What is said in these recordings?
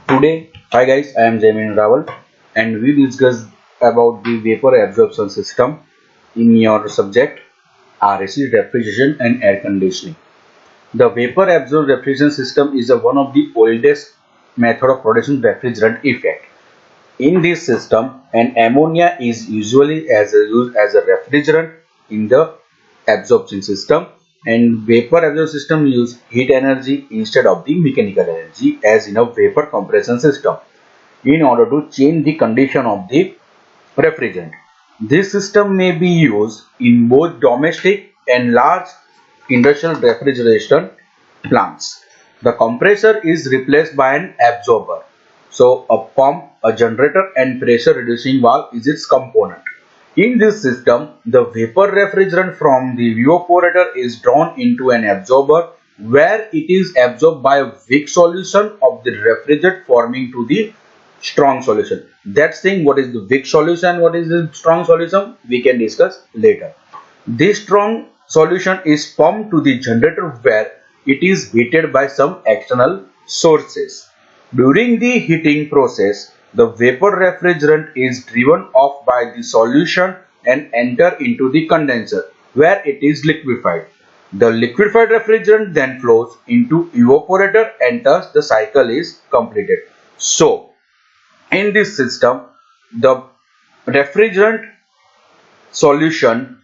Today, hi guys, I am Jamin Raval and we discuss about the vapor absorption system in your subject RAC refrigeration and air conditioning. The vapor absorption refrigeration system is one of the oldest method of producing refrigerant effect. In this system, an ammonia is usually used as a refrigerant in the absorption system, and vapor absorption system use heat energy instead of the mechanical energy as in a vapor compression system in order to change the condition of the refrigerant. This system may be used in both domestic and large industrial refrigeration plants. The compressor is replaced by an absorber. So a pump, a generator and pressure reducing valve is its component. In this system, the vapor refrigerant from the evaporator is drawn into an absorber where it is absorbed by a weak solution of the refrigerant forming to the strong solution. That's thing, what is the weak solution, what is the strong solution, we can discuss later. This strong solution is pumped to the generator where it is heated by some external sources. During the heating process, the vapor refrigerant is driven off by the solution and enter into the condenser where it is liquefied. The liquefied refrigerant then flows into evaporator and thus the cycle is completed. So, in this system, the refrigerant solution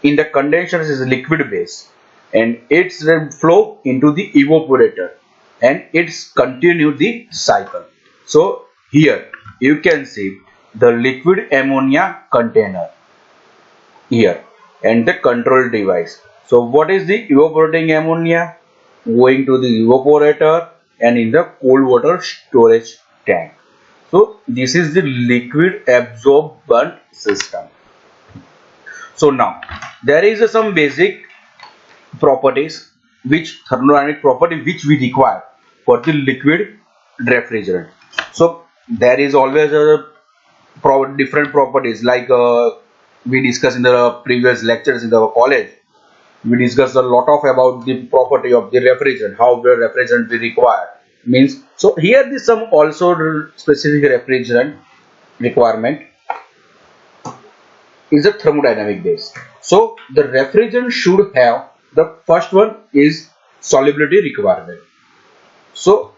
in the condenser is liquid base and its flow into the evaporator and it's continue the cycle. So here you can see the liquid ammonia container here and the control device. So what is the evaporating ammonia? Going to the evaporator and in the cold water storage tank. So this is the liquid absorbent system. So now there is some basic properties which thermodynamic property which we require for the liquid refrigerant. So there is always a different properties like we discussed in the previous lectures in the college. We discussed a lot of about the property of the refrigerant, how the refrigerant we require means. So here is some also specific refrigerant requirement is a thermodynamic base. So the refrigerant should have, the first one is solubility requirement. So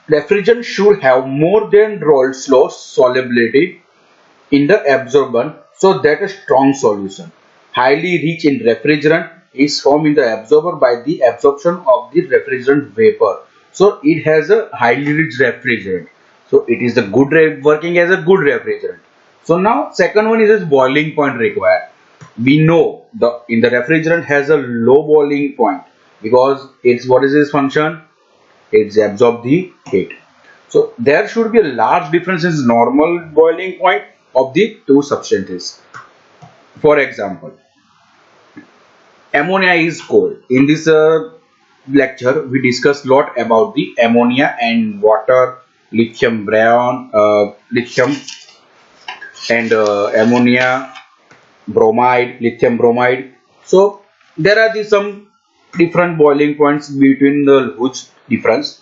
refrigerant should have more than rolled slow solubility in the absorbent so that a strong solution highly rich in refrigerant is formed in the absorber by the absorption of the refrigerant vapor. So it has a highly rich refrigerant. So it is the good working as a good refrigerant. So now second one is this boiling point required. We know the in the refrigerant has a low boiling point because it's what is its function? It's absorb the heat. So there should be a large difference in normal boiling point of the two substances. For example, ammonia is cold. In this lecture, we discussed a lot about the ammonia and water, lithium brine, lithium and ammonia bromide, lithium bromide. So there are some different boiling points between the huge difference.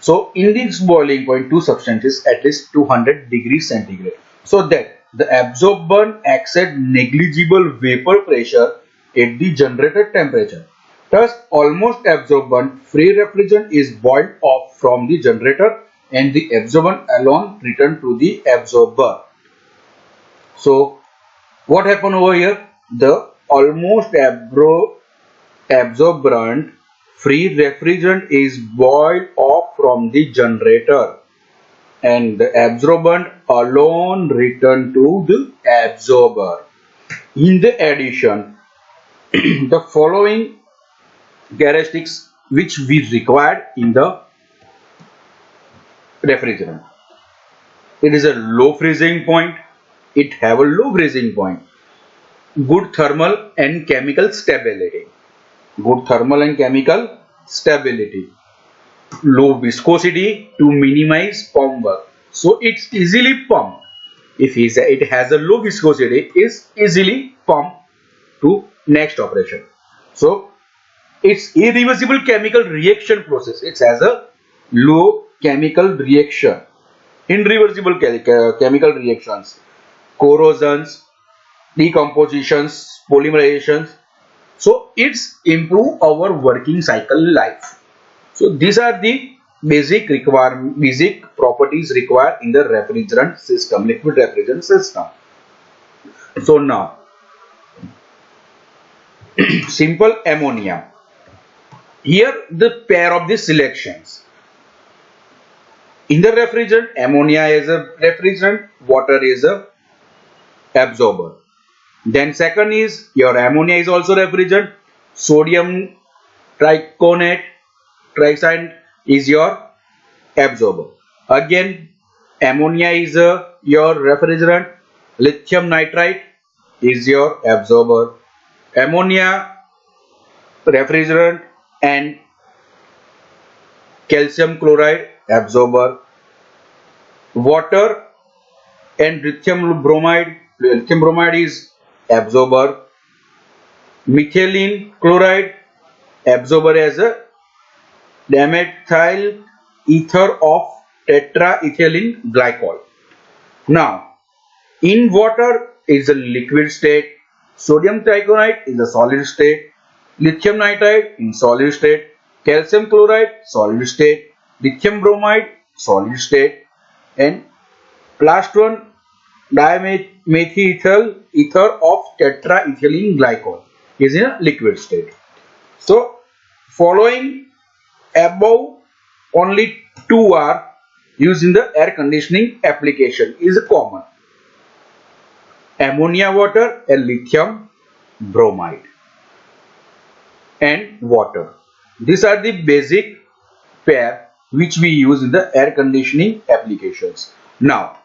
So in this boiling point, two substances at least 200 degrees centigrade, so that the absorbent acts at negligible vapor pressure at the generated temperature. Thus, almost absorbent free refrigerant is boiled off from the generator and the absorbent alone returned to the absorber. So what happened over here? The almost absorbent free refrigerant is boiled off from the generator and the absorbent alone return to the absorber. In the addition, the following characteristics which we required in the refrigerant. It is a low freezing point. It have a low freezing point. Good thermal and chemical stability. Good thermal and chemical stability. Low viscosity to minimize pump work. So it's easily pumped. If it has a low viscosity, is easily pumped to next operation. So it's irreversible chemical reaction process. It has a low chemical reaction, irreversible chemical reactions, corrosions, decompositions, polymerizations. So it's improve our working cycle life. So these are the basic properties required in the refrigerant system, liquid refrigerant system. So now simple ammonia. Here the pair of the selections. In the refrigerant, ammonia is a refrigerant, water is a absorber. Then second is your ammonia is also refrigerant, sodium triconate tricyanide is your absorber. Again ammonia is your refrigerant, lithium nitrite is your absorber. Ammonia refrigerant and calcium chloride absorber. Water and lithium bromide is absorber. Methylene chloride absorber as a dimethyl ether of tetraethylene glycol. Now in water is a liquid state, sodium triconate is a solid state, lithium nitride in solid state, calcium chloride solid state, lithium bromide solid state, and last one dimethyl ether of tetraethylene glycol is in a liquid state. So following above only two are used in the air conditioning application is common: ammonia water and lithium bromide and water. These are the basic pair which we use in the air conditioning applications. Now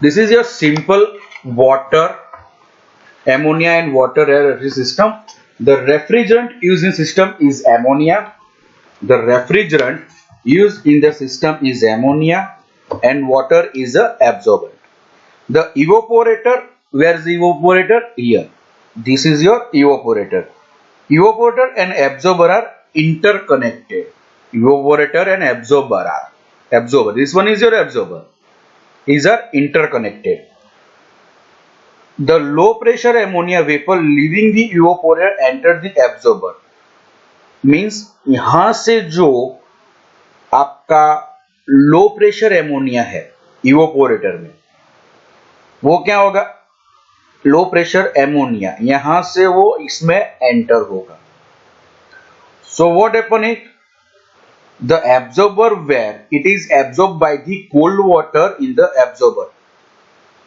this is your simple water, ammonia and water air system. The refrigerant used in system is ammonia. The refrigerant used in the system is ammonia and water is a absorbent. The evaporator, where is the evaporator? Here. This is your evaporator. Evaporator and absorber are interconnected. Evaporator and absorber. This one is your absorber. These are interconnected. The low pressure ammonia vapor leaving the evaporator enter the absorber. Means यहां से जो आपका low pressure ammonia है इवोपोरेटर में, वो क्या होगा? Low pressure ammonia यहां से वो इसमें एंटर होगा. So what happen is the absorber where it is absorbed by the cold water in the absorber.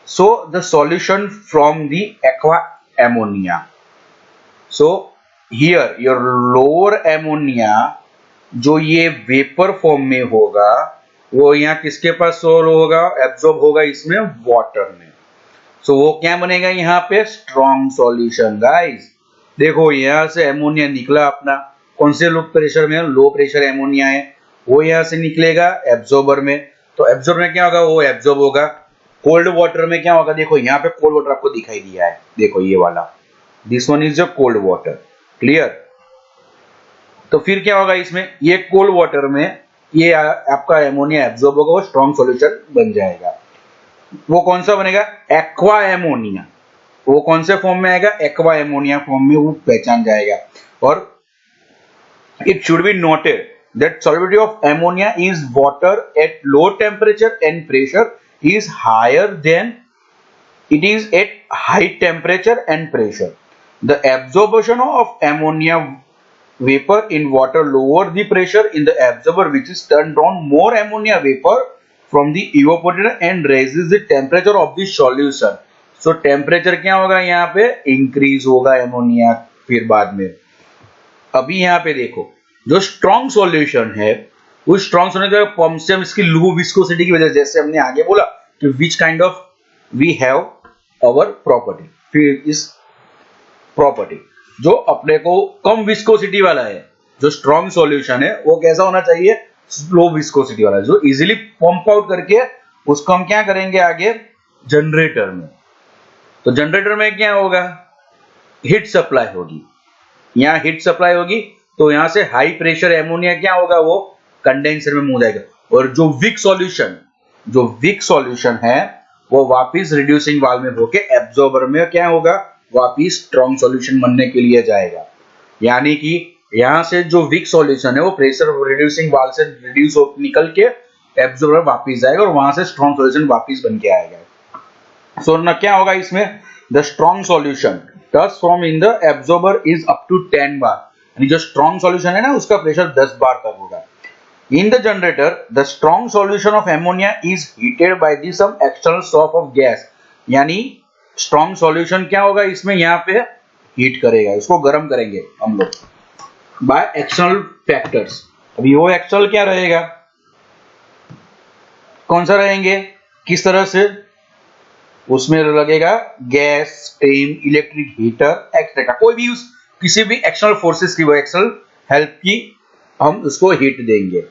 So the solution from the aqua ammonia. So here your lower ammonia जो ये vapour form में होगा वो यहाँ किसके पास soul होगा? Absorb होगा इसमें वाटर में. सो वो क्या बनेगा यहाँ पे? Strong solution. गाइस देखो यहाँ से एमोनिया निकला अपना, कौन से लो प्रेशर में? लो प्रेशर एमोनिया है, वो यहाँ से निकलेगा एब्जॉर्बर में. तो एब्जॉर्बर में क्या होगा? वो एब्जॉर्ब होगा. कोल्ड वाटर में क्या होगा? देखो यहाँ पे कोल्ड वाटर आपको दिखाई दिया है, देखो ये वाला, this one is the cold water. Clear? तो फिर क्या होगा इसमें? ये कोल्ड वाटर में ये आपका एमोनिया एब्जॉर्ब होगा, वो स्ट्रॉन्ग सॉल्यूशन बन जाएगा. वो कौन सा बनेगा? Aqua ammonia. वो कौन से फॉर्म में आएगा? एक्वा एमोनिया फॉर्म में वो पहचान जाएगा. और it should be noted that solubility of ammonia is water at low temperature and pressure is higher than it is at high temperature and pressure. The absorption of ammonia vapor in water lower the pressure in the absorber, which is turned on more ammonia vapor from the evaporator and raises the temperature of the solution. So temperature क्या होगा यहाँ पे? increase होगा ammonia फिर बाद में. अभी यहाँ पे देखो जो स्ट्रॉन्ग सॉल्यूशन है, उस स्ट्रॉन्ग सॉल्यूशन का पंप से हम इसकी लो विस्कोसिटी की वजह से, जैसे हमने आगे बोला कि which kind of we have our property. फिर इस प्रॉपर्टी जो अपने को कम विस्कोसिटी वाला है, जो स्ट्रॉन्ग सॉल्यूशन है वो कैसा होना चाहिए? लो विस्कोसिटी वाला, जो इजीली पंप आउट करके उसको हम क्या करेंगे आगे? जनरेटर में. तो जनरेटर में क्या होगा? हीट सप्लाई होगी. यहाँ हीट सप्लाई होगी तो यहां से हाई प्रेशर एमोनिया क्या होगा? वो कंडेंसर में मूव जाएगा. और जो वीक सॉल्यूशन है वो वापिस रिड्यूसिंग वाल्व में होके एब्जॉर्बर में क्या होगा, वापिस स्ट्रॉन्ग सॉल्यूशन बनने के लिए जाएगा। यानी कि यहां से जो वीक सॉल्यूशन है वो प्रेशर रिड्यूसिंग वाल्व से रिड्यूस हो निकल के एब्जॉर्बर वापिस जाएगा और वहां से स्ट्रॉन्ग सॉल्यूशन वापिस बन के आएगा। सो ना क्या होगा इसमें, the strong solution transform in the absorber is up to 10 bar, यानी जो स्ट्रॉन्ग सॉल्यूशन है ना उसका प्रेशर 10 बार तक होगा। In the generator, the strong solution of ammonia is heated by the some external source of gas. यानी strong solution क्या होगा इसमें, यहाँ पे हीट करेगा, इसको गर्म करेंगे हम लोग by external factors। अभी वो एक्सटर्नल क्या रहेगा, कौन सा रहेंगे, किस तरह से, उसमें लगेगा gas, steam, electric heater etcetera, कोई भी उस किसी भी एक्सटर्नल फोर्सेस की वो एक्सटर्नल हेल्प की हम उसको हीट देंगे।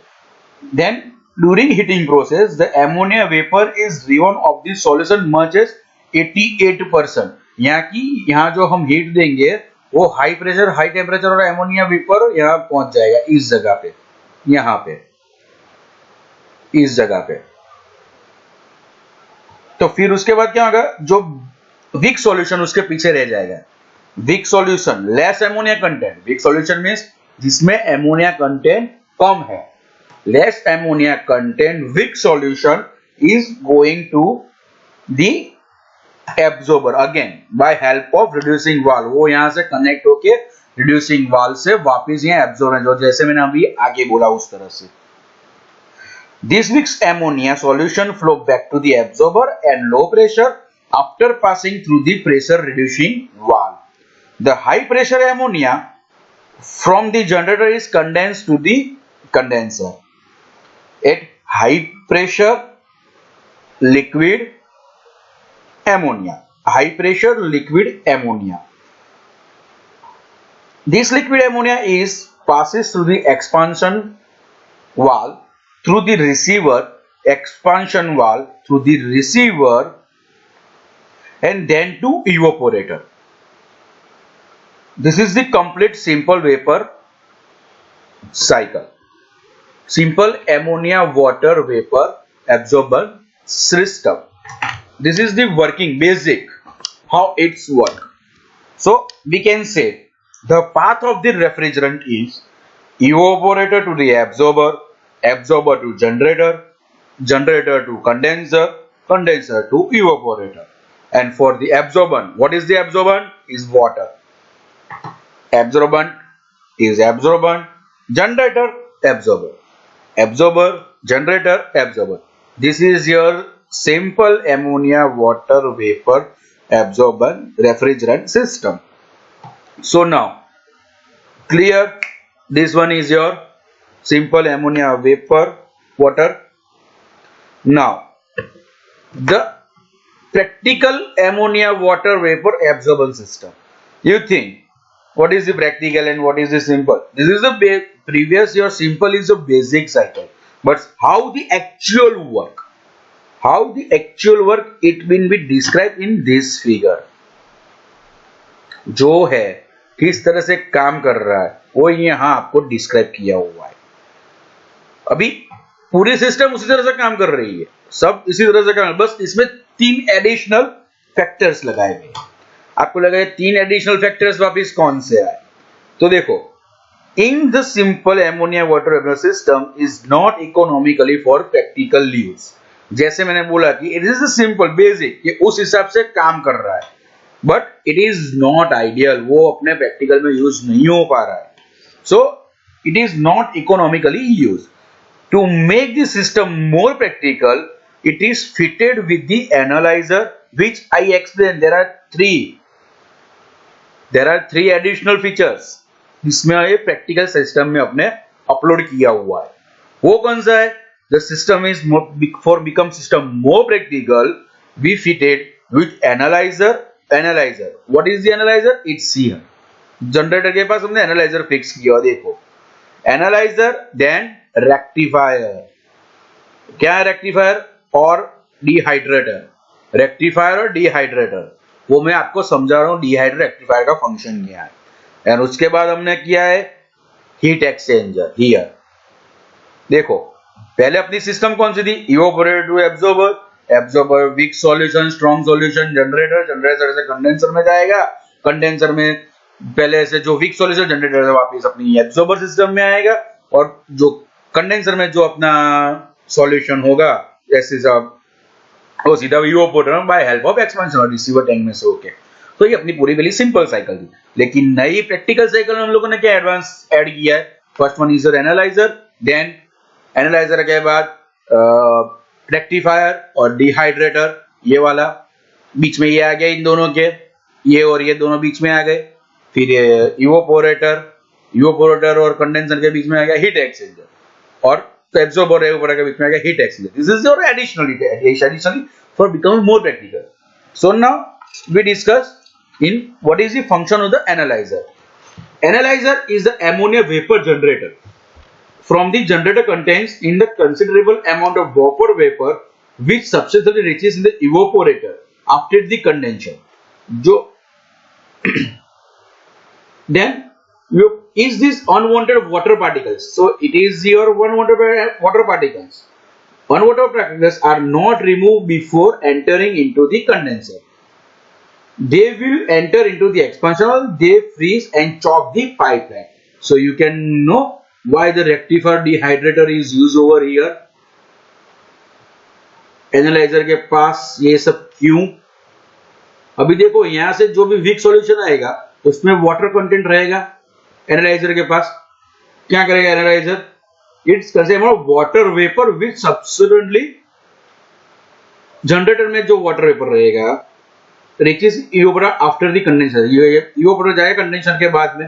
Then during heating process the ammonia vapor is driven of the solution much as 88%। यहाँ जो हम हीट देंगे वो हाई प्रेशर हाई टेम्परेचर और एमोनिया वेपर यहाँ पहुंच जाएगा इस जगह पे, यहाँ पे इस जगह पे। तो फिर उसके बाद क्या होगा, जो वीक सॉल्यूशन उसके पीछे रह जाएगा। Weak solution less ammonia content, weak solution means जिसमें एमोनिया कंटेंट कम है, less ammonia content weak solution is going to the absorber again by help of reducing valve। वो यहां से कनेक्ट होके reducing valve से वापस यहाँ absorber, जो जैसे मैंने अभी आगे बोला उस तरह से। This weak ammonia solution flow back to the absorber and low pressure after passing through the pressure reducing valve। The high pressure ammonia from the generator is condensed to the condenser at high pressure liquid ammonia, high pressure liquid ammonia। This liquid ammonia is passes through the expansion valve through the receiver, expansion valve through the receiver and then to evaporator। This is the complete simple vapor cycle, simple ammonia water vapor absorber system। This is the working basic how it's work। So we can say the path of the refrigerant is evaporator to the absorber, absorber to generator, generator to condenser, condenser to evaporator। And for the absorbent, what is the absorbent, is water, absorbent is absorbent, generator absorber, absorber generator absorber। This is your simple ammonia water vapor absorbent refrigerant system। So now clear, this one is your simple ammonia vapor water। Now the practical ammonia water vapor absorbent system, you think what is the practical and what is the simple? This is the previous, your simple is a basic cycle, but how the actual work, it will be described in this figure। जो है किस तरह से काम कर रहा है वो यहाँ आपको डिस्क्राइब किया हुआ है। अभी पूरी सिस्टम उसी तरह से काम कर रही है, सब इसी तरह से काम, बस इसमें 3 एडिशनल फैक्टर्स लगाए गए। आपको लगा 3 एडिशनल फैक्टर्स वापिस कौन से आए, तो देखो, in the simple ammonia water vapour system is not economically for practical use. जैसे मैंने बोला कि इट इज सिंपल बेसिक, ये उस हिसाब से काम कर रहा है, but it is not ideal, वो अपने प्रैक्टिकल में यूज नहीं हो पा रहा है। So it is not economically use. To make the system more practical, it is fitted with the analyzer which I explained। there are three additional features इसमें ये प्रैक्टिकल सिस्टम में अपने अपलोड किया हुआ है। वो कौन सा है, the system is for become system more practical we fitted with analyzer। what is the analyzer, it's here। Generator के पास हमने एनालाइजर फिक्स किया, देखो एनालाइजर, देन रेक्टिफायर। क्या है रेक्टिफायर और डिहाइड्रेटर, रेक्टिफायर और डिहाइड्रेटर, वो मैं आपको समझा रहा हूं डिहाइड्रेटर रेक्टिफायर का फंक्शन क्या है। और उसके बाद हमने किया है हीट एक्सचेंजर। हियर देखो पहले अपनी सिस्टम कौन सी थी, evaporator to absorber, absorber weak solution, strong solution, generator, generator से कंडेंसर में जाएगा, कंडेंसर में पहले से जो वीक सॉल्यूशन जनरेटर से वापस अपनी एब्जॉर्बर सिस्टम में आएगा, और जो कंडेंसर में जो अपना सॉल्यूशन होगा ऐसे सब वो सीधा evaporator by help of expansion और रिसीवर टैंक में से होके। तो ये अपनी पूरी वेरी सिंपल साइकिल थी। लेकिन नई प्रैक्टिकल साइकिल में हम लोगों ने क्या एडवांस ऐड किया है, first one is analyser, then analyser के बाद रेक्टिफायर और डिहाइड्रेटर, ये वाला बीच में ये आ गया, इन दोनों के ये और ये दोनों बीच में आ गए। फिर इवेपोरेटर और कंडेंसर के बीच में आ गया हीट एक्सचेंजर, और एब्जॉर्बर के बीच में आ गया heat exchanger. This is your additionally for becoming more practical. So now we discuss in what is the function of the analyzer. Analyzer is the ammonia vapor generator. From the generator contains in the considerable amount of vapor which subsequently reaches in the evaporator after the condensation. जो then is this unwanted water particles? So it is your unwanted water particles. Unwanted particles are not removed before entering into the condenser. They will enter into the expansion hole, they freeze and choke the pipeline. So you can know why the rectifier dehydrator is used over here. Analyser के पास ये सब क्यों? अभी देखो यहां से जो भी वीक सॉल्यूशन आएगा उसमें वाटर कंटेंट रहेगा। एनालाइजर के पास क्या करेगा analyser? It's consider water vapour which subsequently generator में जो वाटर वेपर रहेगा reaches evaporator after the condenser. Evaporator जाएगा कंडेंसर के बाद में,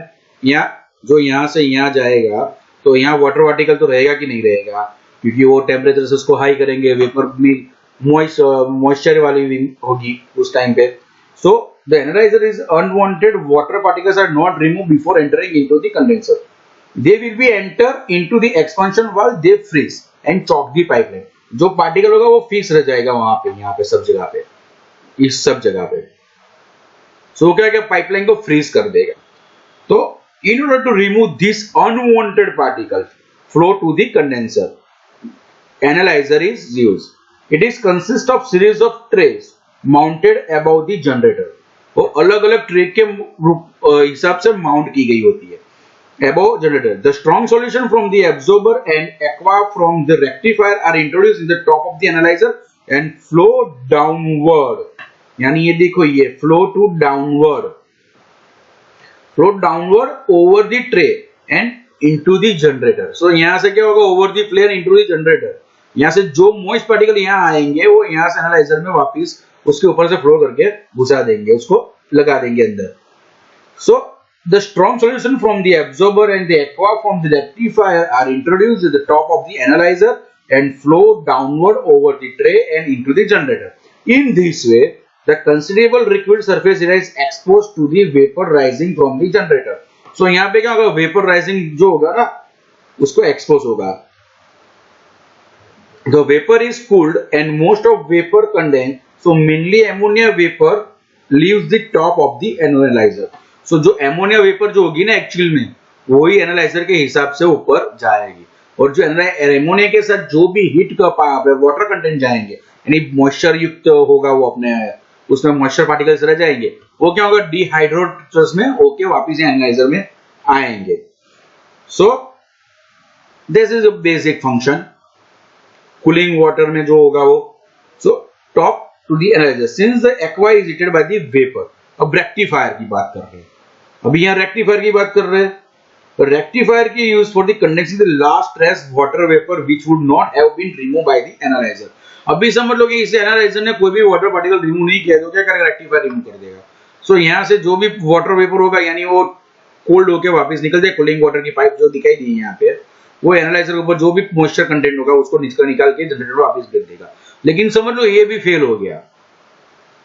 जो यहां से यहां जाएगा तो यहां वाटर पार्टिकल तो रहेगा कि नहीं रहेगा, क्योंकि वो टेम्परेचर से उसको हाई करेंगे, वेपर में मॉइस्चर वाली होगी उस टाइम पे। So the analyser is unwanted water particles are not remove before entering into the condenser. They will be enter into the expansion while they freeze and choke the pipeline. जो particle होगा वो fix रह जाएगा वहां पे, यहाँ पे सब जगह पे, इस सब जगह पे। सो क्या क्या पाइपलाइन को फ्रीज कर देगा। तो in order to remove this unwanted particle flow to the condenser, analyzer is used. It is consist of series of trays mounted above the generator. वो अलग अलग ट्रे के हिसाब से माउंट की गई होती है above generator. The strong solution from the absorber and aqua from the rectifier are introduced in the top of the analyzer and flow downward. यानी ये देखो ये flow to downward over the tray and into the generator. So यहाँ से क्या होगा over the flare into the generator. यहाँ से जो moist particle यहाँ आएंगे वो यहाँ से analyzer में वापिस उसके ऊपर से flow करके घुसा देंगे, उसको लगा देंगे अंदर. So the strong solution from the absorber and the aqua from the rectifier are introduced at the top of the analyzer and flow downward over the tray and into the generator. In this way, the considerable liquid surface area is exposed to the vapor rising from the generator. So यहाँ पे क्या होगा, vapor rising जो होगा ना उसको expose होगा. The vapor is cooled and most of vapor condensed. So mainly ammonia vapor leaves the top of the analyzer. So जो एमोनिया वेपर जो होगी ना एक्चुअल में वही एनालाइजर के हिसाब से ऊपर जाएगी, और जो एमोनिया के साथ जो भी हीट का वाटर कंटेंट जाएंगे यानी मॉइस्चर युक्त होगा वो अपने उसमें मॉइस्चर पार्टिकल्स रह जाएंगे, वो क्या होगा डिहाइड्रेटर्स में होके वापस एनालाइजर में आएंगे. So this is a basic function. Cooling water में जो होगा वो so top to the analyser since the aqua is heated by the vapour. अब रेक्टिफायर की बात कर रहे हैं, अभी यहाँ रेक्टिफायर की बात कर रहे हैं. रेक्टिफायर की use for the condensing the last trace water vapour which would not have been remove by the analyser. अभी समझ लो कि इस एनालाइजर ने कोई भी वाटर पार्टिकल रिमूव नहीं किया तो क्या करेगा, रेक्टिफायर रिमूव कर देगा. सो यहाँ से जो भी वाटर वेपर होगा यानी वो कोल्ड होकर वापस निकल जाए. कूलिंग वाटर की पाइप जो दिखाई दी है यहाँ पे वो एनालाइजर के ऊपर जो भी मॉइस्चर कंटेंट होगा उसको निकाल के जनरेटर वापस भेज देगा. लेकिन समझ लो ये भी फेल हो गया.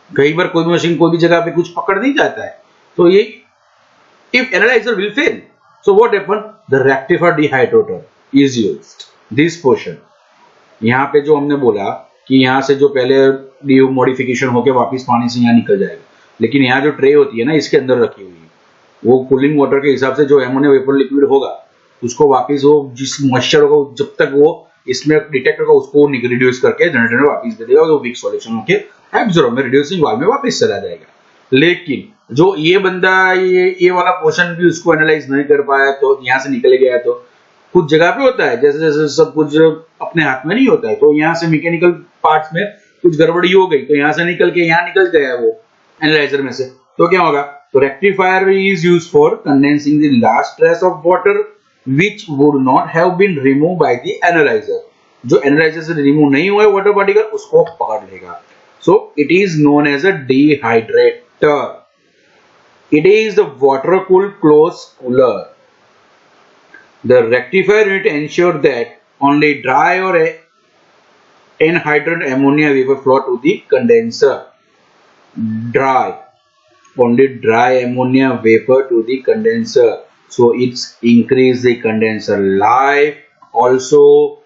कई बार कोई मशीन कोई भी जगह पे कुछ पकड़ नहीं जाता है तो ये if analyzer will fail, so what happened, the rectifier dehydrator is used. This portion यहाँ पे जो हमने बोला कि यहाँ से जो पहले मॉडिफिकेशन होके वापस पानी से यहाँ निकल जाएगा, लेकिन यहाँ जो ट्रे होती है ना इसके अंदर रखी हुई है वो कूलिंग वाटर के हिसाब से जो एमोनिया वेपर लिक्विड होगा उसको वापस वो जिस मॉइस्चर होगा जब तक वो इसमें डिटेक्टर का उसको रिड्यूस करके जनरेटर में वापस दे देगा, तो वीक सॉल्यूशन होके एब्जॉर्ब में रिड्यूसिंग वाल्व में वापस चला जाएगा। लेकिन जो ये बंदा ये वाला पोर्शन भी उसको एनालाइज नहीं कर पाया, तो यहाँ से निकल गया, तो कुछ जगह पे होता है, जैसे जैसे सब कुछ अपने हाथ में नहीं होता है, तो यहाँ से मैकेनिकल पार्ट्स में कुछ गड़बड़ी हो गई, तो यहाँ से निकल के यहाँ निकल गया वो एनालाइजर में से, तो क्या होगा, तो rectifier is used for condensing the last trace of water which would not have been remove by the analyser. जो एनालाइजर से रिमूव नहीं हुआ वाटर पार्टिकल उसको पकड़ लेगा। So it is known as a dehydrator. It is the water cooled close cooler. The rectifier unit ensure that only dry or anhydrous ammonia vapor flow to the condenser. Dry, only dry ammonia vapor to the condenser. So it's increase the condenser life. Also,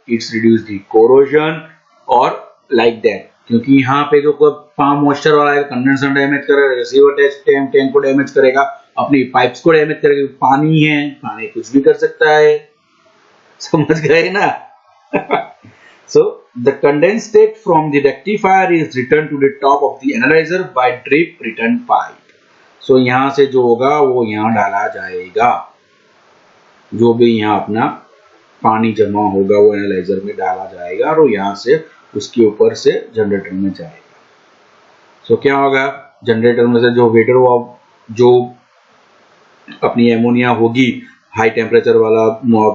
it's reduce the corrosion or like that. क्योंकि यहाँ पे जो moisture वाला है condenser damage करेगा, receiver tank को damage करेगा, अपनी पाइप्स को डैमेज करेगा, पानी है, पानी कुछ भी कर सकता है, समझ गए ना। So the condense state from the rectifier is return to the top of the analyser by drip return pipe. So यहाँ से जो होगा वो यहाँ डाला जाएगा, जो भी यहाँ अपना पानी जमा होगा वो एनालाइजर में डाला जाएगा और यहाँ से उसके ऊपर से जनरेटर में जाएगा। सो क्या होगा, जनरेटर में से जो वेटर जो अपनी एमोनिया होगी हाई टेम्परेचर वाला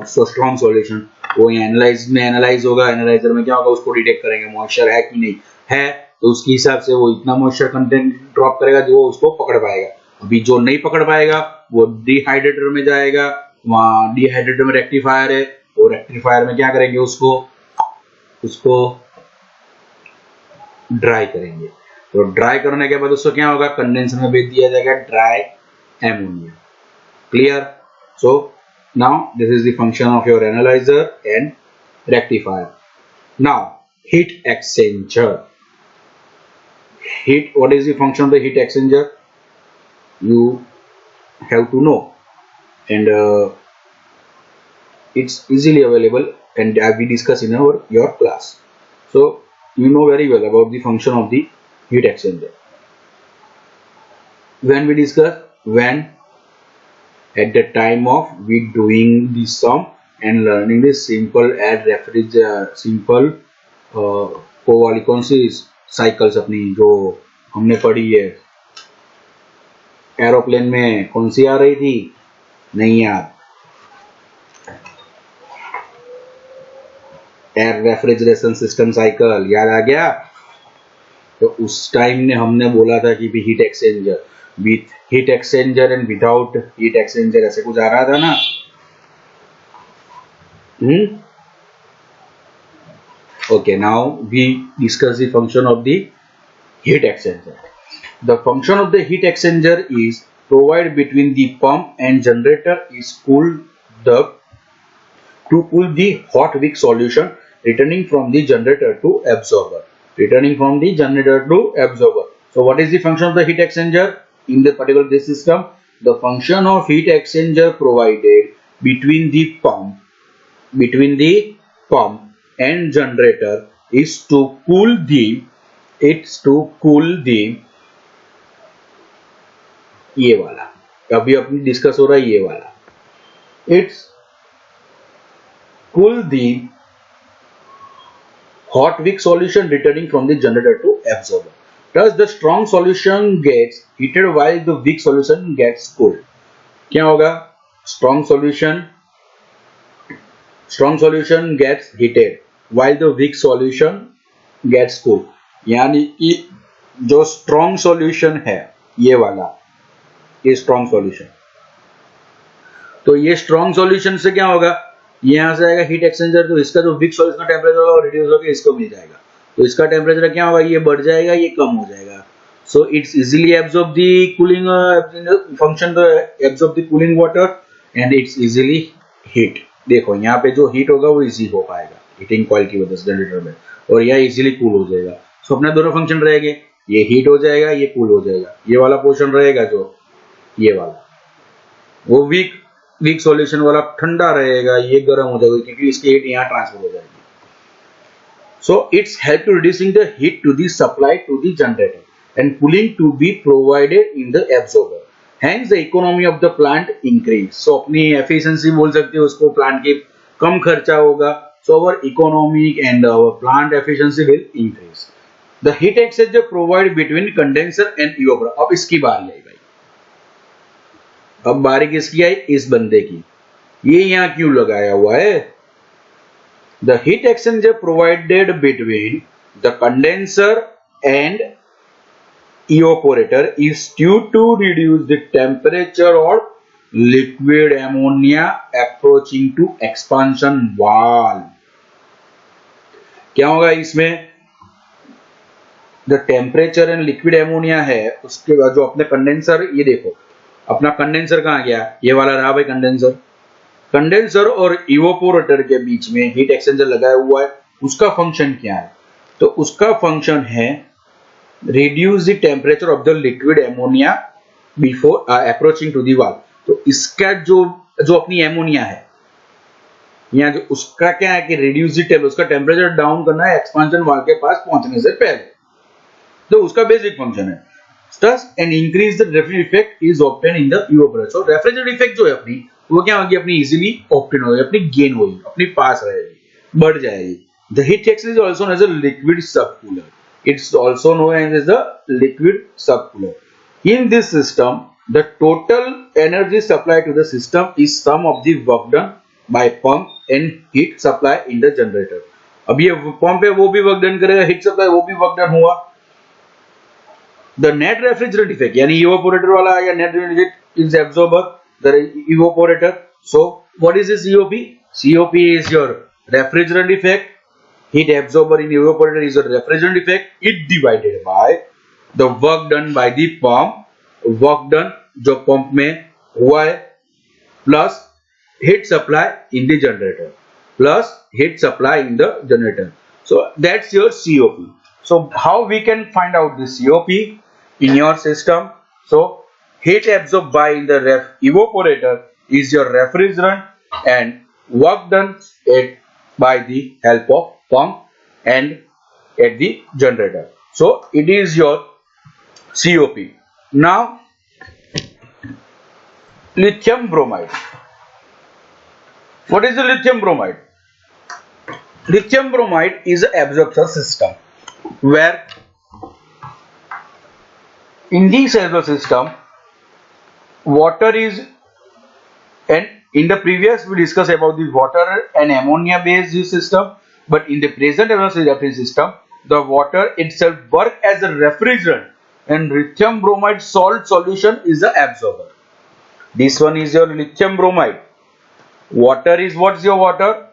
स्ट्रॉन्ग सॉल्यूशन, वो यहाँ एनालाइज होगा। एनालाइजर में क्या होगा, उसको डिटेक्ट करेंगे मॉइस्चर है कि नहीं है, तो उसके हिसाब से वो इतना मॉइस्चर कंटेंट ड्रॉप करेगा जो उसको पकड़ पाएगा। अभी जो नहीं पकड़ पाएगा वो डिहाइड्रेटर में जाएगा, वहां डिहाइड्रेटर में रेक्टिफायर है, वो रेक्टिफायर में क्या करेंगे, उसको ड्राई करेंगे। तो ड्राई करने के बाद उसको क्या होगा, कंडेंसर में भेज दिया जाएगा dry ammonia. Clear? So now this is the function of your analyser and rectifier. Now heat exchanger. What is the function of the heat exchanger? You have to know, and it's easily available, and we discuss in your class. So you know very well about the function of the heat exchanger. When we discuss, at the time of we doing the sum and learning the simple simple वो वाली कौन सी cycles अपनी जो हमने पढ़ी है aeroplane में, कौन सी आ रही थी, नहीं यार, एयर रेफ्रिजरेशन सिस्टम साइकिल, याद आ गया? तो उस टाइम ने हमने बोला था कि भी heat exchanger, with heat exchanger and without heat exchanger, ऐसे कुछ आ रहा था ना। Okay, now we discuss the function of the heat exchanger. The function of the heat exchanger is provided between the pump and generator is to cool the hot weak solution returning from the generator to absorber. So what is the function of the heat exchanger in the particular this system? The function of heat exchanger provided between the pump and generator is to cool the ये वाला, अभी अपनी discuss हो रहा है ये वाला, it's cool the hot weak solution returning from the generator to absorber. Thus the strong solution gets heated while the weak solution gets cooled. क्या होगा, strong solution gets heated while the weak solution gets cooled. यानी कि जो strong solution है ये वाला, ये strong solution, तो ये strong solution से क्या होगा, यहाँ से आएगा हीट एक्सचेंजर, तो इसका जो weak solution का टेम्परेचर होगा वो रिड्यूस होकर इसको मिल जाएगा, तो इसका टेम्परेचर क्या होगा, ये बढ़ जाएगा, ये कम हो जाएगा। So it's easily absorb the cooling function to absorb the cooling water and it's easily heat. देखो यहाँ पे जो हीट होगा वो इजी हो पाएगा हीटिंग कॉइल की वजह से जनरेटर में, और यह इजीली कूल हो जाएगा। सो अपने दोनों फंक्शन रहेंगे, ये हीट हो जाएगा, ये कूल हो जाएगा। ये वाला पोर्शन रहेगा जो ये वाला, वो वीक सॉल्यूशन वाला ठंडा रहेगा, ये गर्म हो जाएगा क्योंकि इसकी हीट यहाँ ट्रांसफर हो जाएगी। So it's help to reducing the heat to the supply to the generator and cooling to be provided in the absorber. Hence the economy of the plant increase. So अपनी efficiency बोल सकते हो उसको, plant की कम खर्चा होगा. So our economic and our plant efficiency will increase. The heat exchanger provided between condenser and evaporator. अब इसकी बारी आई भाई. अब बारी किसकी आई? इस बंदे की. ये यहाँ क्यों लगाया हुआ है? The heat exchanger provided between the condenser and evaporator is due to reduce the temperature of liquid ammonia approaching to expansion valve. क्या होगा इसमें? The temperature and liquid ammonia है, उसके बाद जो अपने कंडेंसर, ये देखो अपना कंडेंसर कहाँ गया? ये वाला रहा भाई कंडेंसर. कंडेंसर और इवोपोरेटर के बीच में हीट एक्सचेंजर लगाया हुआ है. उसका फंक्शन क्या है? तो उसका फंक्शन है reduce the temperature of the liquid ammonia before approaching to the valve. तो इसका जो अपनी एमोनिया है यहाँ, जो उसका क्या है कि reduce the temperature, उसका टेम्परेचर डाउन करना है एक्सपांशन वाल्व के पास पहुंचने से पहले. तो उसका बेसिक फंक्शन है. Thus an increase the refrigerant effect is obtained in the evaporator. So refrigerant effect जो है अपनी, वो क्या होगी? अपनी easily obtain होगी, अपनी gain होगी, अपनी पास रहेगी, बढ़ जाएगी. The heat exchanger is also known as a liquid subcooler. It's also known as the liquid subcooler. In this system, the total energy supply to the system is sum of the work done by pump and heat supply in the generator. अब ये pump है वो भी work done करेगा, heat supply वो भी work done हुआ. The net refrigerant effect यानी evaporator वाला या net refrigerant effect is absorber, the evaporator. So what is this COP? COP is your refrigerant effect. Heat absorber in evaporator is a refrigerant effect. It divided by the work done by the pump, work done जो pump में हुआ है, plus heat supply in the generator, plus heat supply in the generator. So that's your COP. So how we can find out this COP in your system? So heat absorbed by in the evaporator is your refrigerant and work done by the help of pump and at the generator. So it is your COP. Now lithium bromide. What is the lithium bromide? Lithium bromide is an absorption system where in this absorption system water is, and in the previous we discussed about the water and ammonia based system, but in the present absorption system the water itself work as a refrigerant and lithium bromide salt solution is the absorber. This one is your lithium bromide. Water is, what's your water?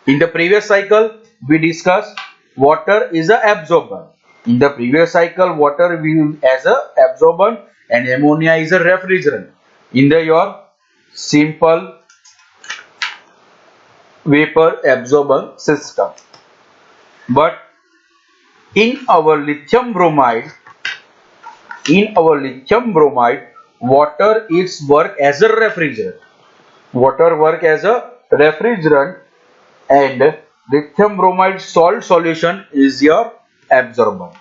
In the previous cycle we discussed water is a absorber. In the previous cycle water we use as a absorbent and ammonia is a refrigerant in the your simple vapor absorber system. But in our lithium bromide, water is work as a refrigerant. Water work as a refrigerant and lithium bromide salt solution is your absorbent.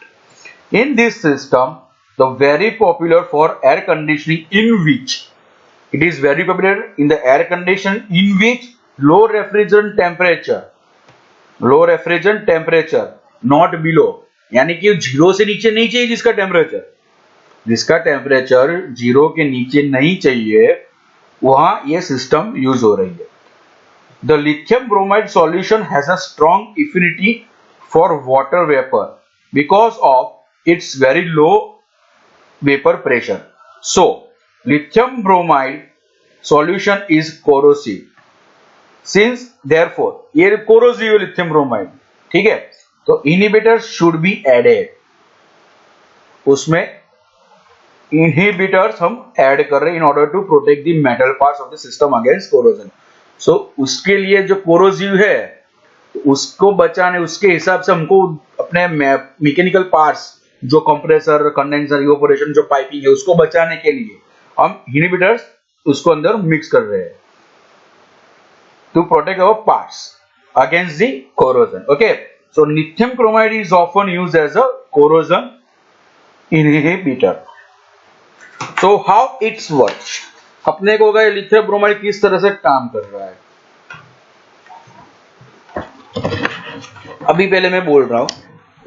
In this system, the very popular for air conditioning, in which it is very popular in the air condition in which low refrigerant temperature, not below, यानी कि zero से नीचे नहीं चाहिए जिसका temperature zero के नीचे नहीं चाहिए, वहां ये सिस्टम यूज हो रही है. The lithium bromide solution has a strong affinity for water vapor because of its very low vapor pressure. So lithium bromide solution is corrosive. Since therefore ये corrosive है lithium bromide, ठीक है, तो inhibitors should be added. उसमें inhibitors हम add कर रहे हैं in order to protect the metal parts of the system against corrosion. So उसके लिए जो corrosive है उसको बचाने, उसके हिसाब से हमको अपने मैकेनिकल पार्ट्स जो कंप्रेसर, कंडेंसर, इवेपोरेशन जो पाइपिंग है उसको बचाने के लिए हम इनहिबिटर्स उसको अंदर मिक्स कर रहे हैं to protect our parts against the corrosion. Okay, So lithium bromide is often used as a corrosion inhibitor. So how it's works? अपने को होगा ये लिथियम ब्रोमाइड किस तरह से काम कर रहा है. अभी पहले मैं बोल रहा हूं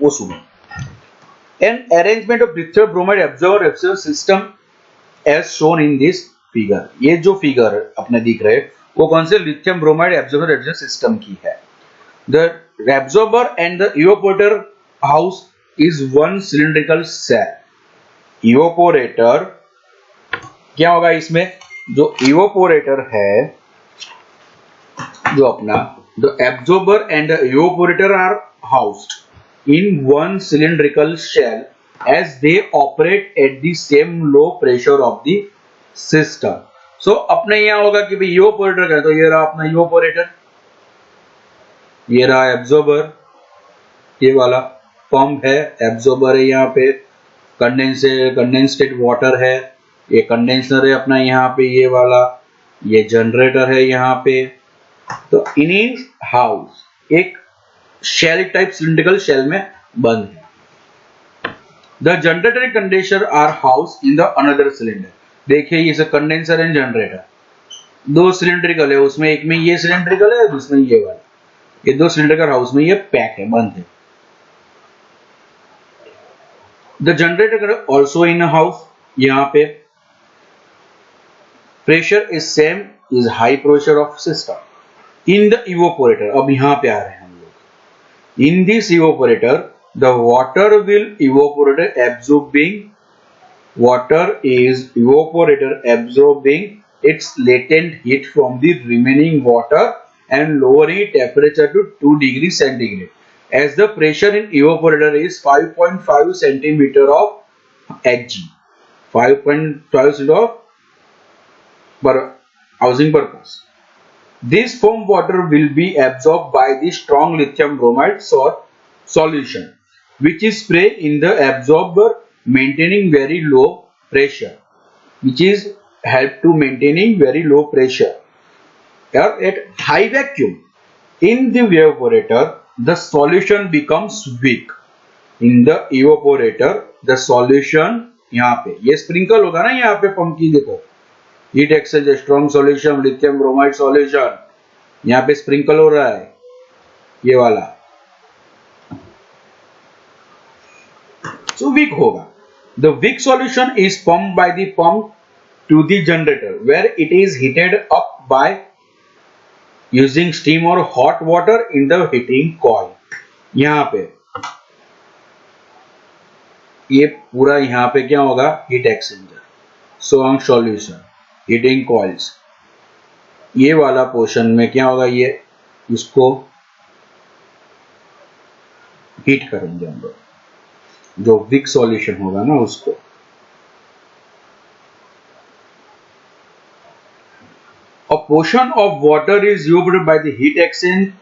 वो सुनो. An arrangement of lithium bromide absorber refrigeration system as shown in this figure. ये जो फिगर अपने दिख रहे हैं वो कौन से lithium bromide absorber refrigeration system की है. The absorber and the evaporator house is one cylindrical cell. Evaporator क्या होगा इसमें, जो evaporator है, जो अपना the absorber and the evaporator are housed in one cylindrical shell as they operate at the same low pressure of the system. So अपने यहाँ होगा कि भाई evaporator का, तो ये रहा अपना evaporator, ये रहा एब्जॉर्बर, ये वाला पंप है, एब्जॉर्बर है, यहाँ पे कंडेंसेड वाटर है, ये कंडेंसर है अपना यहाँ पे, ये वाला ये जनरेटर है यहाँ पे. तो इन हाउस एक शेल टाइप सिलिंड्रिकल शेल में बंद है. The generator and condenser are house in the another cylinder. देखिए ये कंडेंसर एंड जनरेटर दो सिलिंड्रिकल है, उसमें एक में ये सिलिंड्रिकल है, दूसरे में ये वाला, ये दो सिलेंडर हाउस में ये पैक है, बंद है. The generator also in house. यहाँ पे pressure is same, is high pressure of system in the evaporator. अब यहाँ पे आ रहे हैं हम लोग. In this evaporator the water will evaporator absorbing, water is evaporator absorbing its latent heat from the remaining water and lowering temperature to 2 degrees centigrade as the pressure in evaporator is 5.5 centimeter of Hg, 5.5 centimeter of per housing purpose. This foam water will be absorbed by the strong lithium bromide solution which is sprayed in the absorber maintaining very low pressure, which is help to maintaining very low pressure. At high vacuum in the evaporator the solution becomes weak. In the evaporator the solution, यहाँ पे ये sprinkle होगा ना, यहाँ पे pump की देखो heat exchanger strong solution lithium bromide solution, यहाँ पे स्प्रिंकल हो रहा है ये वाला, so weak होगा. The weak solution is pumped by the pump to the generator where it is heated up by using steam or hot water in the heating coil. यहाँ पे ये पूरा यहाँ पे क्या होगा, heat exchanger, strong solution, heating coils, ये वाला पोर्शन में क्या होगा, ये इसको हीट करेंगे हम लोग, जो विक सॉल्यूशन होगा ना उसको. A portion of water is evaporated by the heat exchange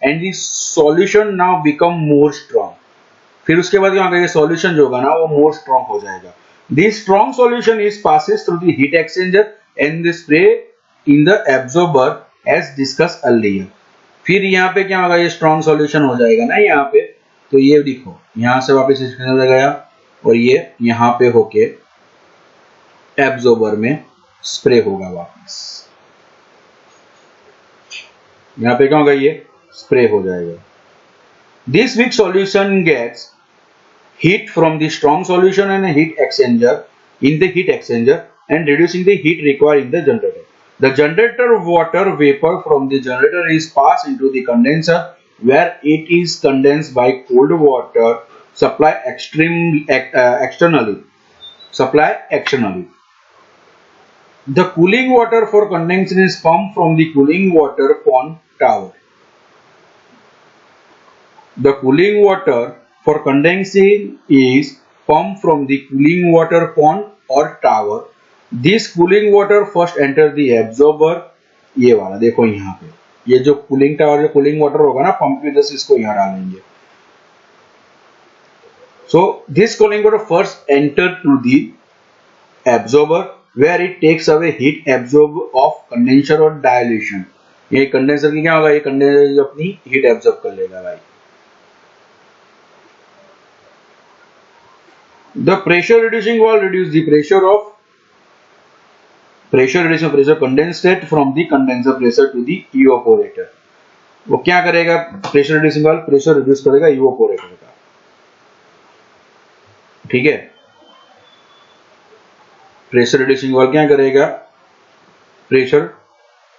and the solution now become more strong. फिर उसके बाद क्या होगा, ये solution जो होगा ना वो more strong हो जाएगा. This strong solution is passes through the heat exchanger and the spray in the absorber as discussed earlier. फिर यहाँ पे क्या होगा, ये strong solution हो जाएगा ना यहाँ पे, तो ये देखो यहाँ से वापस इसमें गया और ये यहाँ पे होके absorber में spray होगा वापस. यहाँ पे क्या होगा, ये स्प्रे हो जाएगा. This weak solution gets heat from the strong solution and heat exchanger in the heat exchanger and reducing the heat required in the generator. The generator water vapor from the generator is passed into the condenser where it is condensed by cold water supply externally. The cooling water for condensation is pumped from the cooling water pond tower. The cooling water for condensing is pumped from the cooling water pond or tower. This cooling water first enter the absorber. ये वाला देखो यहाँ पे, ये जो cooling tower जो cooling water होगा ना पंप की वजह से इसको यहाँ डालेंगे. So this cooling water first enter to the absorber where it takes away heat absorb of condenser or dilution. ये कंडेंसर की क्या होगा, ये कंडेंसर अपनी हीट एब्जॉर्ब कर लेगा भाई. The pressure reducing valve reduces the pressure condensate from the condenser pressure to the evaporator. वो क्या करेगा? Pressure reducing valve pressure reduce करेगा इवापोरेटर का, ठीक है। प्रेशर रिड्यूसिंग वाल्व क्या करेगा? प्रेशर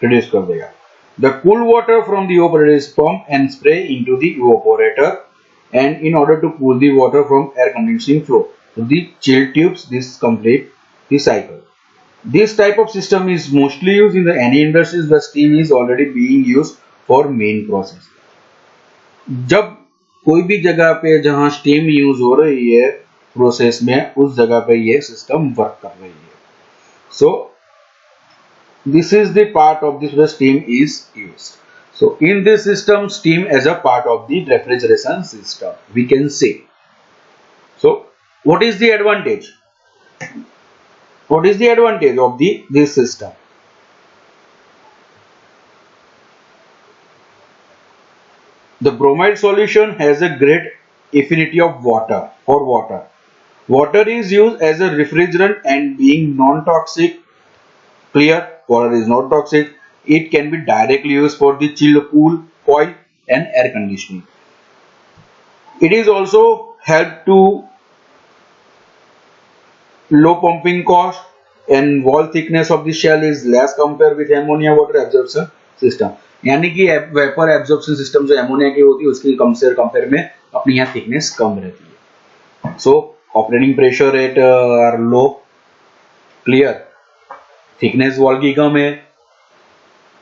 रिड्यूस कर देगा। The cool water from the evaporator is pumped and spray into the evaporator, and in order to cool the water from air conditioning flow to the chill tubes, this complete the cycle. This type of system is mostly used in any industries where steam is already being used for main process. जब कोई भी जगह पे जहां steam use हो रही है process में, उस जगह पे ये सिस्टम वर्क कर रही है. So this is the part of this where steam is used. So in this system, steam as a part of the refrigeration system, we can say. So what is the advantage? What is the advantage of this system? The bromide solution has a great affinity of water for water. Water is used as a refrigerant and being non-toxic, clear, water is not toxic. It can be directly used for the chill, cool, coil and air conditioning. It is also help to low pumping cost, and wall thickness of the shell is less compared with ammonia water absorption system. यानी कि vapour absorption system जो ammonia की होती है उसकी compare में अपनी यहाँ थिकनेस कम रहती है. So operating pressure rate are low, clear, thickness wall की कम है,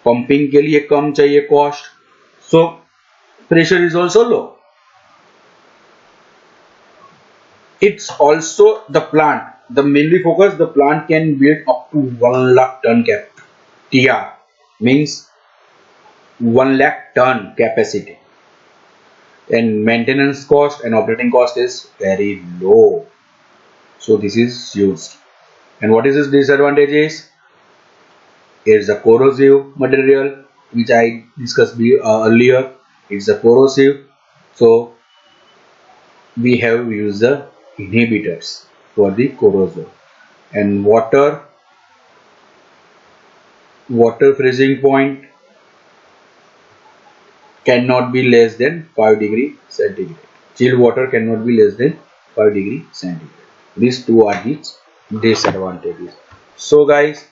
पंपिंग के लिए कम चाहिए cost, so pressure is also low. It's also the plant. The mainly focus, the plant can build up to 1 lakh ton cap. TR means 1 lakh ton capacity. And maintenance cost and operating cost is very low. So this is used. And what is its disadvantages? It's a corrosive material, which I discussed earlier. It's a corrosive. So we have used the inhibitors for the corrosion. And water freezing point cannot be less than 5 degree centigrade. Chill water cannot be less than 5 degree centigrade. These two are the disadvantages. So guys,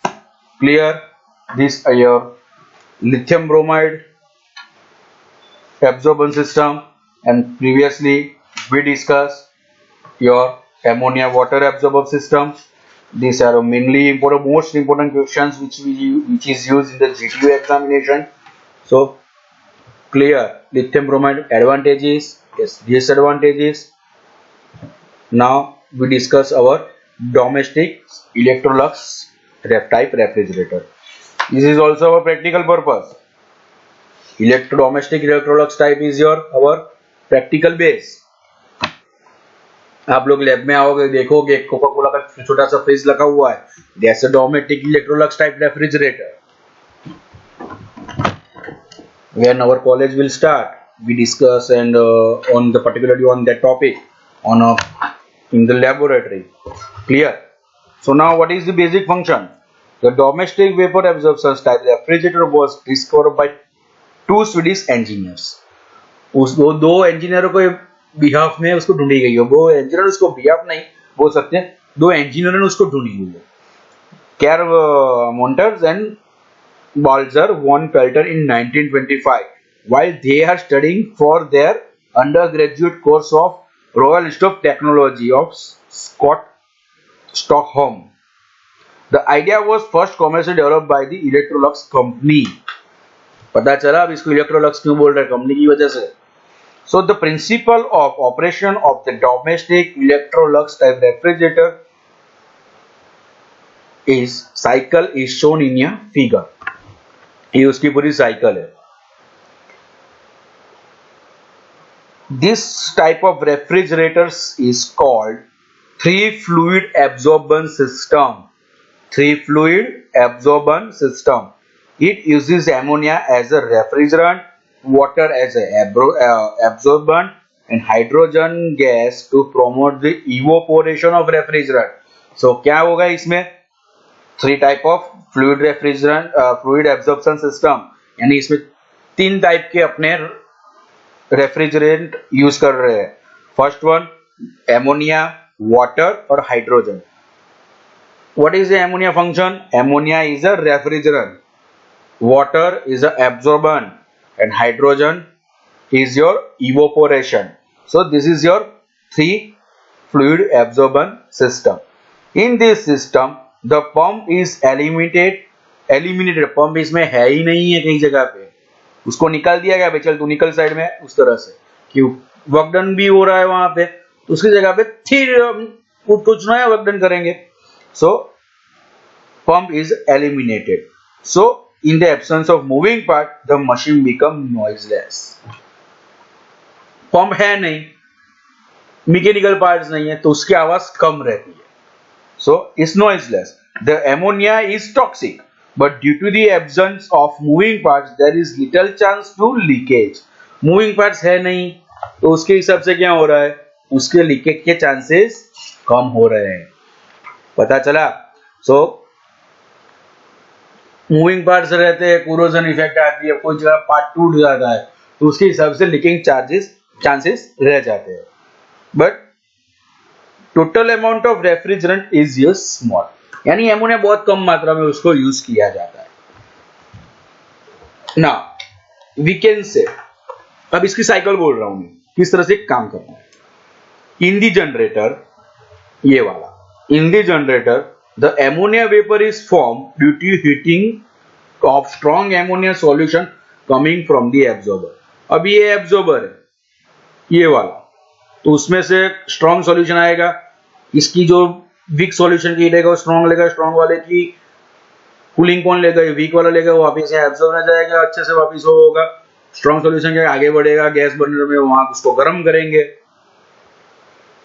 clear, this are your lithium bromide absorption system, and previously we discussed your ammonia water absorption system. These are mainly important, most important questions which is used in the GTU examination. So clear, lithium bromide advantages, yes, disadvantages. Now we discuss our domestic Electrolux type refrigerator. This is also our practical purpose. Domestic Electrolux type is our practical base. आप लोग lab में आओगे, देखोगे Coca Cola का छोटा सा fridge लगा हुआ है, that's a domestic Electrolux type refrigerator. When our college will start, we discuss and on the particularly on that topic in the laboratory. Clear? So now what is the basic function? The domestic vapor absorption type refrigerator was discovered by 2 Swedish engineers. वो 2 इंजीनियरों को behalf में उसको ढूंढी गई है. वो engineer उसको बिहाफ नहीं बोल सकते, 2 इंजीनियरों ने उसको ढूंढी हुई है. Carl Monters and Balzer von Pelter in 1925, while they are studying for their undergraduate course of Royal Institute of Technology of Stockholm. The idea was first commercially developed by the Electrolux company. पता चला अब इसको Electrolux क्यों बोल रहे हैं, company की वजह से. So the principle of operation of the domestic Electrolux type refrigerator is cycle is shown in a figure. ये उसकी पूरी साइकिल है. This type of refrigerators is called 3-fluid absorption system. 3-fluid absorption system. It uses ammonia as a refrigerant, water as a absorbent, and hydrogen gas to promote the evaporation of refrigerant. So क्या होगा इसमें? 3 type of fluid refrigerant, fluid absorption system, यानी इसमें 3 type के अपने refrigerant use कर रहे हैं. फर्स्ट वन एमोनिया, वाटर और hydrogen. What is the ammonia function? Ammonia is a refrigerant, water is a absorbent, and hydrogen is your evaporation. So this is your 3 fluid absorbent system. In this system, the pump is eliminated. Pump इसमें है ही नहीं है कहीं जगह पे, उसको निकाल दिया गया. चल तू निकल साइड में, उस तरह से कि वर्क डन भी हो रहा है वहां पे, तो उसकी जगह पे फिर कुछ नया वर्क डन करेंगे. So pump is eliminated. So in the absence of moving part, the machine become noiseless. Pump है नहीं, मैकेनिकल पार्ट्स नहीं है, तो उसकी आवाज कम रहती है. So it's noiseless. The ammonia is toxic, but due to the absence of moving parts, there is little chance to leakage. Moving parts है नहीं, तो उसके हिसाब से क्या हो रहा है, उसके लीकेज के चांसेस कम हो रहे हैं. पता चला? So मूविंग पार्ट्स रहते हैं, कोरोजन इफेक्ट आती है, कोई जगह पार्ट टूट जाता है, तो उसके हिसाब से लीकिंग चांसेस रह जाते हैं. But total amount of refrigerant is use small, यानी एमोनिया बहुत कम मात्रा में उसको यूज किया जाता है. नाउ वी कैन से, अब इसकी साइकिल बोल रहा हूं मैं, किस तरह से काम करता है. इन दी जनरेटर, ये वाला, in the generator the ammonia vapor is formed due to heating of strong ammonia solution coming from the absorber. अब ये absorber है, ये वाला, तो उसमें से strong solution आएगा. इसकी जो weak solution की लेगा वो strong लेगा, strong वाले की कूलिंग कौन लेगा, ये weak वाला लेगा, वो वापस से absorb हो जाएगा, अच्छे से वापस होगा. strong solution के आगे बढ़ेगा गैस बर्नर में, वहां उसको गर्म करेंगे.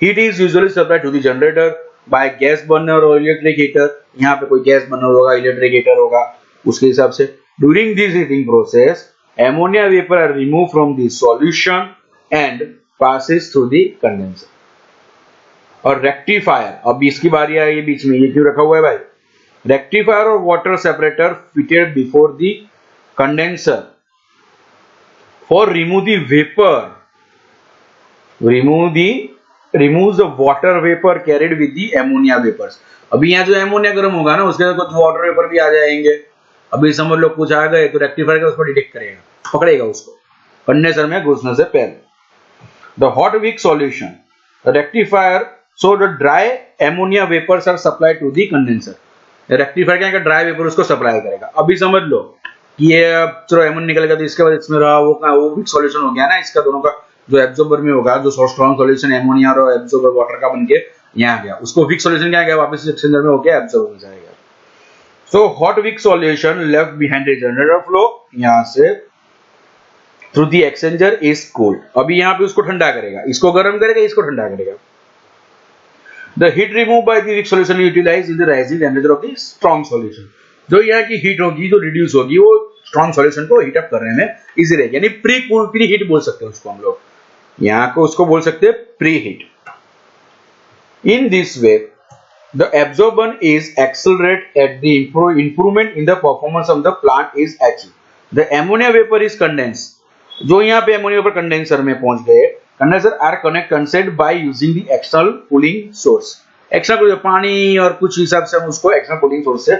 Heat is usually supplied to the generator by gas burner or electric heater. यहाँ पे कोई गैस बर्नर होगा, इलेक्ट्रिक हीटर होगा, उसके हिसाब से. During this heating process, ammonia vapor are removed from the solution and passes through the condenser. और rectifier, अब इसकी बारी आई बीच में, ये क्यों रखा हुआ है भाई? Rectifier or water separator fitted before the condenser for remove the vapor. Removes the water vapor carried with the ammonia vapors. अभी यहाँ जो एमोनिया गर्म होगा ना, उसके अंदर कुछ वाटर वेपर भी आ जाएंगे. अभी समझ लो कुछ आ गए, तो रेक्टिफायर का उसको डिटेक्ट करेगा, पकड़ेगा उसको कंडेंसर में घुसने से पहले. The hot weak solution, the rectifier, so the dry ammonia vapors are supplied to the condenser. Rectifier क्या है, ड्राई वेपर उसको सप्लाई करेगा. अभी समझ लो कि ये चलो एमोनिया निकलेगा, तो इसके बाद इसमें रहा वो वीक सॉल्यूशन हो गया ना, इसका दोनों का जो एब्जॉर्बर में होगा, जो स्ट्रॉन्ग सॉल्यूशन एमोनिया और एब्जॉर्बर वाटर का बनके यहाँ गया, उसको वीक सॉल्यूशन क्या गया, वापस एक्सचेंजर में होके एब्जॉर्ब हो जाएगा. So hot weak solution left behind the generator flow, यहाँ से through the exchanger is cooled. अभी यहाँ पे उसको ठंडा करेगा, इसको गर्म करेगा, इसको ठंडा करेगा. The heat remove by the weak solution utilise in the rising temperature of the strong solution. जो यहाँ की हीट होगी, जो रिड्यूस होगी, वो स्ट्रॉन्ग सॉल्यूशन को हीट अप करने में इजी रहेगी, यानी प्री हीट बोल सकते हैं उसको हम लोग, यहाँ को उसको बोल सकते हैं pre heat. In this way the absorbent is accelerate at the improvement in the performance of the plant is achieved. The ammonia vapor is condensed. जो यहाँ पे ammonia vapor कंडेंसर में पहुंच गए, condenser are connected by using the external cooling source. External पानी और कुछ हिसाब से हम उसको एक्सटर्नल कूलिंग सोर्स से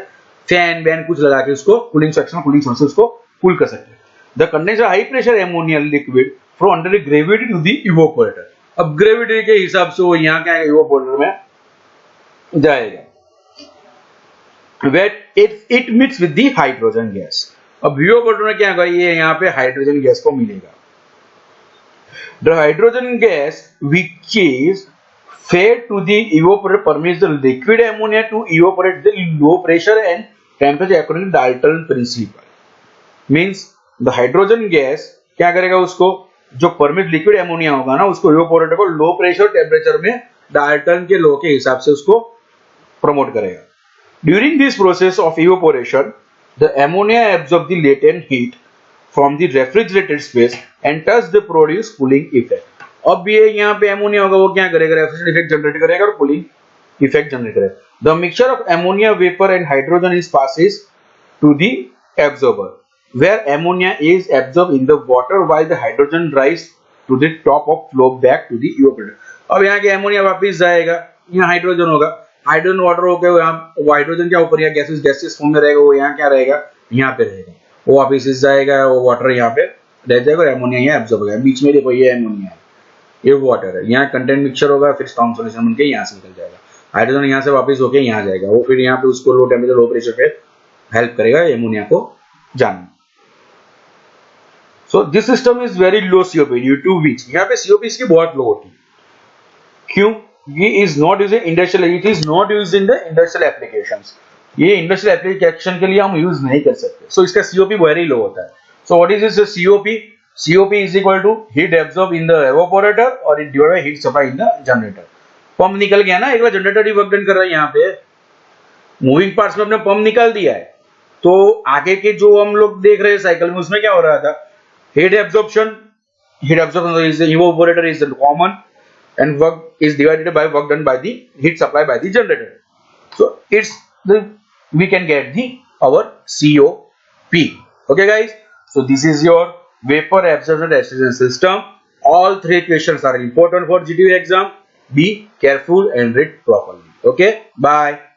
फैन बैन कुछ लगा के उसको कूलिंग सेक्शन कूलिंग सोर्स से उसको कूल कर सकते हैं. The condenser high pressure ammonia liquid flow under gravity to the evaporator. अब ग्रेविटी के हिसाब से वो यहाँ क्या इवोपोरेटर में जाएगा, wet it mix with the hydrogen gas. अब इवोपोरेटर में क्या होगा, ये यहाँ पे हाइड्रोजन गैस को मिलेगा. The hydrogen gas which is fed to the evaporator permits the liquid ammonia to evaporate the low pressure and temperature according to Dalton principle. Means the hydrogen gas क्या करेगा, उसको जो परमिट लिक्विड एमोनिया होगा ना, उसको evaporator को low pressure temperature में Dalton के लॉ के हिसाब से उसको प्रमोट करेगा. During this process of evaporation the ammonia absorb the latent heat from the refrigerated space and thus they produce cooling effect. अब ये यहाँ पे एमोनिया होगा, वो क्या करेगा, रेफ्रिजरेशन इफेक्ट जनरेट करेगा और कूलिंग इफेक्ट जनरेट करेगा. The mixture of ammonia vapour and hydrogen is passes to the absorber where ammonia is absorbed in the water while the hydrogen rise to the top of flow back to the evaporator. अब यहाँ के ammonia वापस जाएगा, यहाँ hydrogen होगा, hydrogen water होकर यहाँ वो हाइड्रोजन क्या ऊपर यहाँ गैसेस फॉर्म में रहेगा, वो यहाँ क्या रहेगा, यहाँ पे रहेगा, वो वापस इस जाएगा, वो वाटर यहाँ पे रह जाएगा और एमोनिया यहाँ एब्जॉर्ब हो गया. बीच में देखो ये एमोनिया है, ये वाटर है, यहाँ कंटेंट मिक्सचर होगा, फिर स्ट्रॉन्ग सॉल्यूशन बनके यहाँ से निकल जाएगा, हाइड्रोजन यहाँ से वापस होके यहाँ जाएगा, वो फिर यहाँ पे उसको लो टेम्परेचर लो प्रेशर पे हेल्प करेगा एमोनिया को जानने. So this system is very low COP due to which, यहाँ पे सीओपी इसकी बहुत लो होती है. क्यों? ये is not use in industrial, it is not use in the industrial applications. ये इंडस्ट्रियल एप्लीकेशन के लिए हम यूज नहीं कर सकते. सो इसका सीओपी वेरी लो होता है. So what is this COP? COP is equal to heat absorb in the evaporator और it divide by heat supply in the generator. Pump निकल गया ना, एक बार जनरेटर ही वर्क डन कर रहा है, यहाँ पे मूविंग पार्ट्स में अपने पंप निकाल दिया है, तो आगे के जो हम लोग देख रहे हैं साइकिल में, उसमें क्या हो रहा था, heat absorption is evaporator is common and work is divided by work done by the heat supply by the generator. So it's the we can get the our COP. Okay guys, so this is your vapor absorption refrigeration system. All three questions are important for GTU exam. Be careful and read properly. Okay, bye.